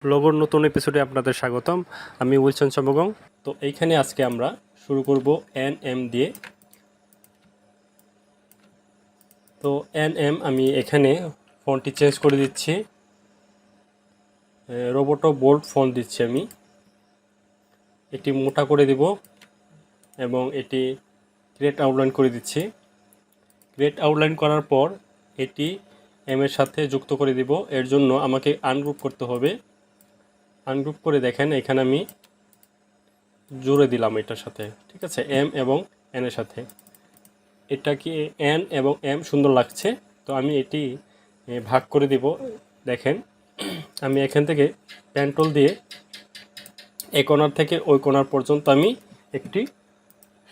ব্লগের নতুন এপিসোডে আপনাদের স্বাগতম। আমি উইলসন চম্বগং। তো এইখানে আজকে আমরা শুরু করব এম দিয়ে। তো এম আমি এখানে ফন্টটি চেঞ্জ করে দিচ্ছি, রোবোটো বোল্ড ফন্ট দিচ্ছি আমি। এটি মোটা করে দিব এবং এটি গ্রেড আউটলাইন করে দিচ্ছি। গ্রেড আউটলাইন করার পর এটি এম এর সাথে যুক্ত করে দিব। এর জন্য আমাকে আনগ্রুপ করতে হবে। আনগ্রুপ করে দেখেন এখানে আমি জুড়ে দিলাম এটার সাথে, ঠিক আছে, এম এবং এন এর সাথে। এটা কি এন এবং এম সুন্দর লাগছে, তো আমি এটি ভাগ করে দিব। দেখেন আমি এখান থেকে পেন টুল দিয়ে এই কোণার থেকে ওই কোণার পর্যন্ত আমি একটি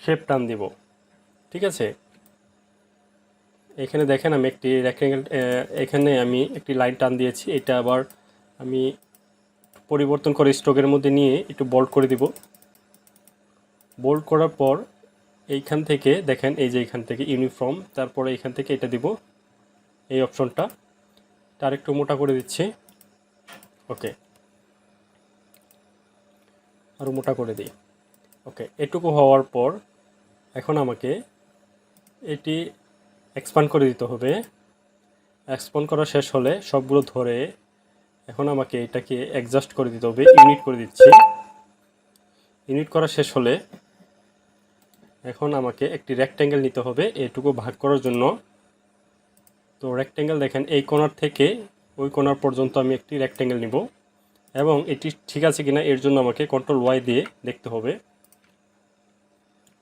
শেপ টান দিব, ঠিক আছে। এখানে দেখেন আমি একটি রেক্ট্যাঙ্গেল, এখানে আমি একটি লাইন টান দিয়েছি। এটা আবার আমি পরিবর্তন করে স্ট্রোকের মধ্যে নিয়ে একটু বোল্ড করে দিব। বোল্ড করার পর এইখান থেকে দেখেন, এই যে এইখান থেকে ইউনিফর্ম, তারপরে এইখান থেকে এটা দিব, এই অপশনটা তার একটু মোটা করে দিচ্ছি। ওকে, আরও মোটা করে দিই। ওকে, এটুকু হওয়ার পর এখন আমাকে এটি এক্সপান্ড করে দিতে হবে। এক্সপান্ড করা শেষ হলে সবগুলো ধরে এখন আমাকে এটাকে অ্যাডজাস্ট করে দিতে হবে। ইউনিট করে দিচ্ছি। ইউনিট করা শেষ হলে এখন আমাকে একটি রেক্ট্যাঙ্গেল নিতে হবে এটুকু ভাগ করার জন্য। তো রেক্ট্যাঙ্গেল দেখেন এই কোণার থেকে ওই কোণার পর্যন্ত আমি একটি রেক্ট্যাঙ্গেল নিব এবং এটি ঠিক আছে কিনা এর জন্য আমাকে কন্ট্রোল ওয়াই দিয়ে দেখতে হবে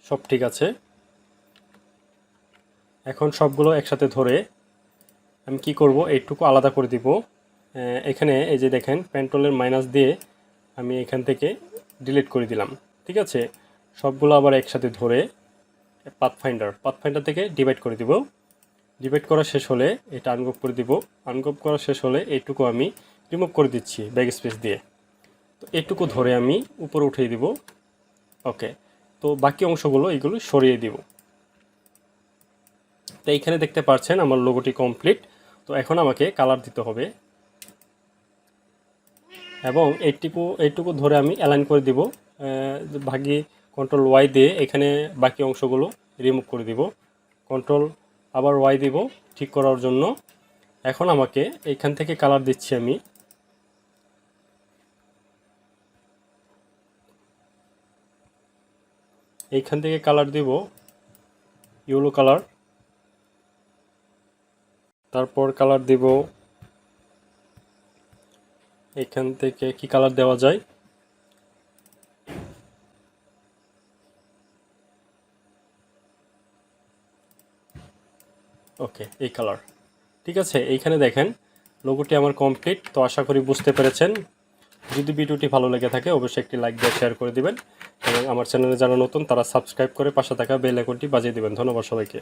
সব ঠিক আছে। এখন সবগুলো একসাথে ধরে আমি কি করব, এইটুকু আলাদা করে দিব। এখানে এই যে দেখেন পেন্টুলের মাইনাস দিয়ে আমি এখান থেকে ডিলিট করে দিলাম, ঠিক আছে। সবগুলো আবার একসাথে ধরে পাথফাইন্ডার থেকে ডিভাইড করে দিব। ডিভাইড করা শেষ হলে এটা আনগ্রুপ করে দিব। আনগ্রুপ করা শেষ হলে এইটুকু আমি রিমুভ করে দিচ্ছি ব্যাক স্পেস দিয়ে। তো এইটুকু ধরে আমি উপরে উঠিয়ে দিব। ওকে, তো বাকি অংশগুলো এইগুলো সরিয়ে দিব। তো এইখানে দেখতে পাচ্ছেন আমার লোগোটি কমপ্লিট। তো এখন আমাকে কালার দিতে হবে এবং এইটুকু ধরে আমি অ্যালাইন করে দিব। ভাগি কন্ট্রোল ওয়াই দিয়ে এখানে বাকি অংশগুলো রিমুভ করে দিব। কন্ট্রোল আবার ওয়াই দিব ঠিক করার জন্য। এখন আমাকে এইখান থেকে কালার দিচ্ছি আমি। এইখান থেকে কালার দিব ইয়েলো কালার, তারপর কালার দিব এখান থেকে কি কালার দেওয়া যায়, ওকে এই কালার, ঠিক আছে। এইখানে দেখেন লোগোটি আমার কমপ্লিট। তো আশা করি বুঝতে পেরেছেন। যদি ভিডিওটি ভালো লেগে থাকে অবশ্যই একটি লাইক দিয়ে শেয়ার করে দিবেন এবং আমার চ্যানেলে যারা নতুন তারা সাবস্ক্রাইব করে পাশে থাকা বেল আইকনটি বাজিয়ে দিবেন। ধন্যবাদ সবাইকে।